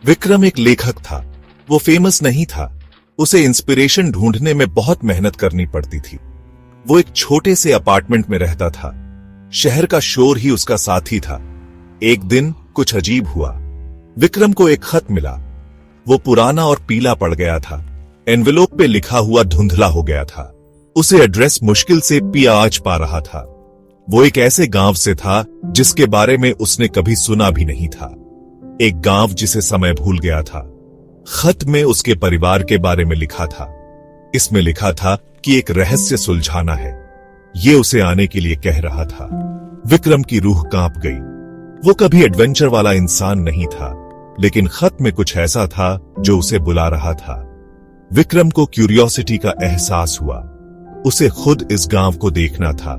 विक्रम एक लेखक था। वो फेमस नहीं था। उसे इंस्पिरेशन ढूंढने में बहुत मेहनत करनी पड़ती थी। वो एक छोटे से अपार्टमेंट में रहता था। शहर का शोर ही उसका साथी था। एक दिन कुछ अजीब हुआ। विक्रम को एक खत मिला। वो पुराना और पीला पड़ गया था। एनवेलोप पे लिखा हुआ धुंधला हो गया था। उसे एड्रेस मुश्किल से पियाज पा रहा था। वो एक ऐसे गांव से था जिसके बारे में उसने कभी सुना भी नहीं था। एक गांव जिसे समय भूल गया था। खत में उसके परिवार के बारे में लिखा था। इसमें लिखा था कि एक रहस्य सुलझाना है। ये उसे आने के लिए कह रहा था। विक्रम की रूह कांप गई। वो कभी एडवेंचर वाला इंसान नहीं था, लेकिन खत में कुछ ऐसा था जो उसे बुला रहा था। विक्रम को क्यूरियोसिटी का एहसास हुआ। उसे खुद इस गांव को देखना था।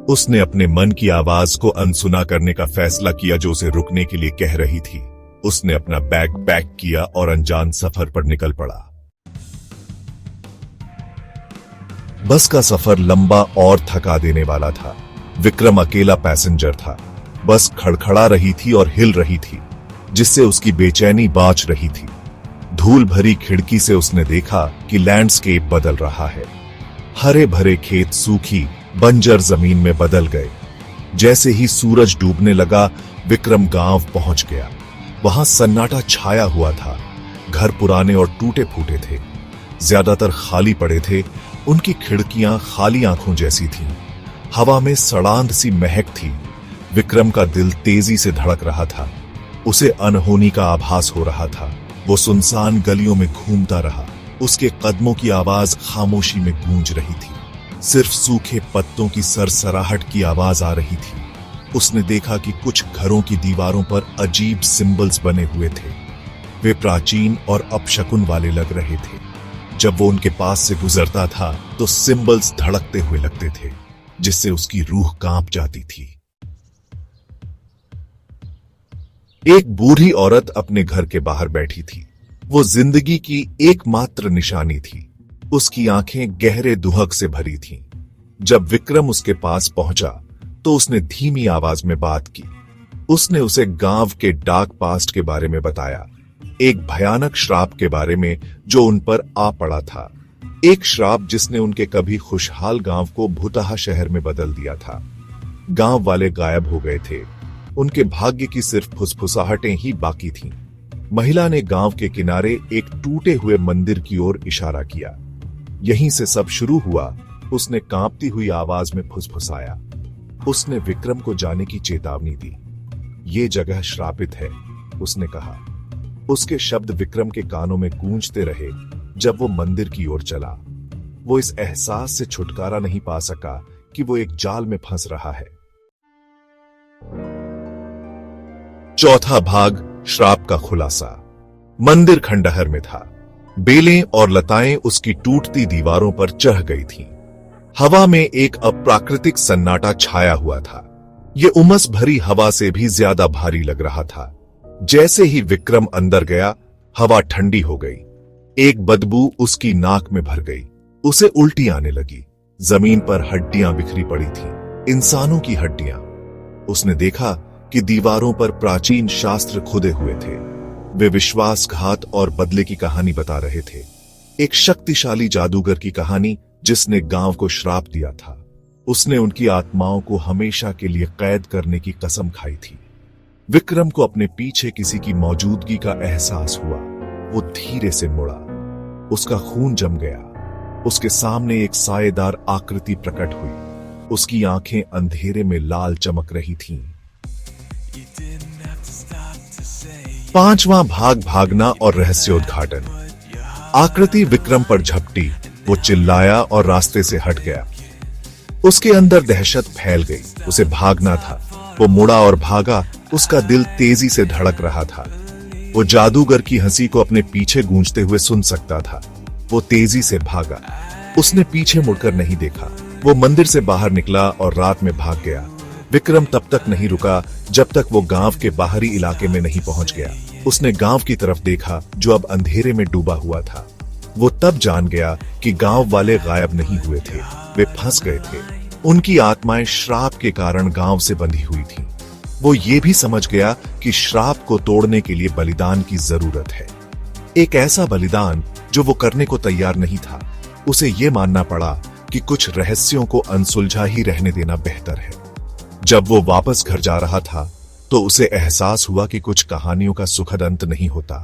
उसने अपने मन की आवाज को अनसुना करने का फैसला किया जो उसे रुकने के लिए कह रही थी। उसने अपना बैग पैक किया और अनजान सफर पर निकल पड़ा। बस का सफर लंबा और थका देने वाला था। विक्रम अकेला पैसेंजर था। बस खड़खड़ा रही थी और हिल रही थी, जिससे उसकी बेचैनी बाँच रही थी। धूल भरी खिड़की से उसने देखा कि लैंडस्केप बदल रहा है। हरे भरे खेत सूखी बंजर जमीन में बदल गए। जैसे ही सूरज डूबने लगा, विक्रम गांव पहुंच गया। वहां सन्नाटा छाया हुआ था। घर पुराने और टूटे फूटे थे। ज्यादातर खाली पड़े थे। उनकी खिड़कियां खाली आंखों जैसी थीं। हवा में सड़ांध सी महक थी। विक्रम का दिल तेजी से धड़क रहा था। उसे अनहोनी का आभास हो रहा था। वो सुनसान गलियों में घूमता रहा। उसके कदमों की आवाज खामोशी में गूंज रही थी। सिर्फ सूखे पत्तों की सरसराहट की आवाज आ रही थी। उसने देखा कि कुछ घरों की दीवारों पर अजीब सिंबल्स बने हुए थे। वे प्राचीन और अपशकुन वाले लग रहे थे। जब वो उनके पास से गुजरता था तो सिंबल्स धड़कते हुए लगते थे, जिससे उसकी रूह कांप जाती थी। एक बूढ़ी औरत अपने घर के बाहर बैठी थी। वो जिंदगी की एकमात्र निशानी थी। उसकी आंखें गहरे दुहक से भरी थीं। जब विक्रम उसके पास पहुंचा तो उसने धीमी आवाज में बात की। उसने उसे गांव के डार्क पास्ट के बारे में बताया। एक भयानक श्राप के बारे में जो उन पर आ पड़ा था। एक श्राप जिसने उनके कभी खुशहाल गांव को भुतहा शहर में बदल दिया था। गांव वाले गायब हो गए थे। उनके भाग्य की सिर्फ फुसफुसाहटें ही बाकी थीं। महिला ने गांव के किनारे एक टूटे हुए मंदिर की ओर इशारा किया। यहीं से सब शुरू हुआ। उसने कांपती हुई आवाज में फुसफुसाया। उसने विक्रम को जाने की चेतावनी दी। ये जगह श्रापित है, उसने कहा। उसके शब्द विक्रम के कानों में गूंजते रहे जब वो मंदिर की ओर चला। वो इस एहसास से छुटकारा नहीं पा सका कि वो एक जाल में फंस रहा है। चौथा भाग, श्राप का खुलासा। मंदिर खंडहर में था। बेलें और लताएं उसकी टूटती दीवारों पर चढ़ गई थीं। हवा में एक अप्राकृतिक सन्नाटा छाया हुआ था। ये उमस भरी हवा से भी ज्यादा भारी लग रहा था। जैसे ही विक्रम अंदर गया, हवा ठंडी हो गई। एक बदबू उसकी नाक में भर गई। उसे उल्टी आने लगी। जमीन पर हड्डियां बिखरी पड़ी थीं, इंसानों की हड्डियां। उसने देखा कि दीवारों पर प्राचीन शास्त्र खुदे हुए थे। वे विश्वासघात और बदले की कहानी बता रहे थे। एक शक्तिशाली जादूगर की कहानी जिसने गांव को श्राप दिया था। उसने उनकी आत्माओं को हमेशा के लिए कैद करने की कसम खाई थी। विक्रम को अपने पीछे किसी की मौजूदगी का एहसास हुआ। वो धीरे से मुड़ा। उसका खून जम गया। उसके सामने एक सायेदार आकृति प्रकट हुई। उसकी आंखें अंधेरे में लाल चमक रही थीं। पांचवां भाग, भागना और रहस्योद्घाटन। आकृति विक्रम पर झपटी। वो चिल्लाया और रास्ते से हट गया। उसके अंदर दहशत फैल गई। उसे भागना था। वो मुड़ा और भागा। उसका दिल तेजी से धड़क रहा था। वो जादूगर की हंसी को अपने पीछे गूंजते हुए सुन सकता था। वो तेजी से भागा। उसने पीछे मुड़कर नहीं देखा। वो मंदिर से बाहर निकला और रात में भाग गया। विक्रम तब तक नहीं रुका जब तक वो गांव के बाहरी इलाके में नहीं पहुंच गया। उसने गांव की तरफ देखा जो अब अंधेरे में डूबा हुआ था। वो तब जान गया कि गांव वाले गायब नहीं हुए थे, वे फंस गए थे। उनकी आत्माएं श्राप के कारण गांव से बंधी हुई थीं। वो ये भी समझ गया कि श्राप को तोड़ने के लिए बलिदान की जरूरत है, एक ऐसा बलिदान जो वो करने को तैयार नहीं था। उसे ये मानना पड़ा कि कुछ रहस्यों को अनसुलझा ही रहने देना बेहतर है। जब वो वापस घर जा रहा था तो उसे एहसास हुआ कि कुछ कहानियों का सुखद अंत नहीं होता।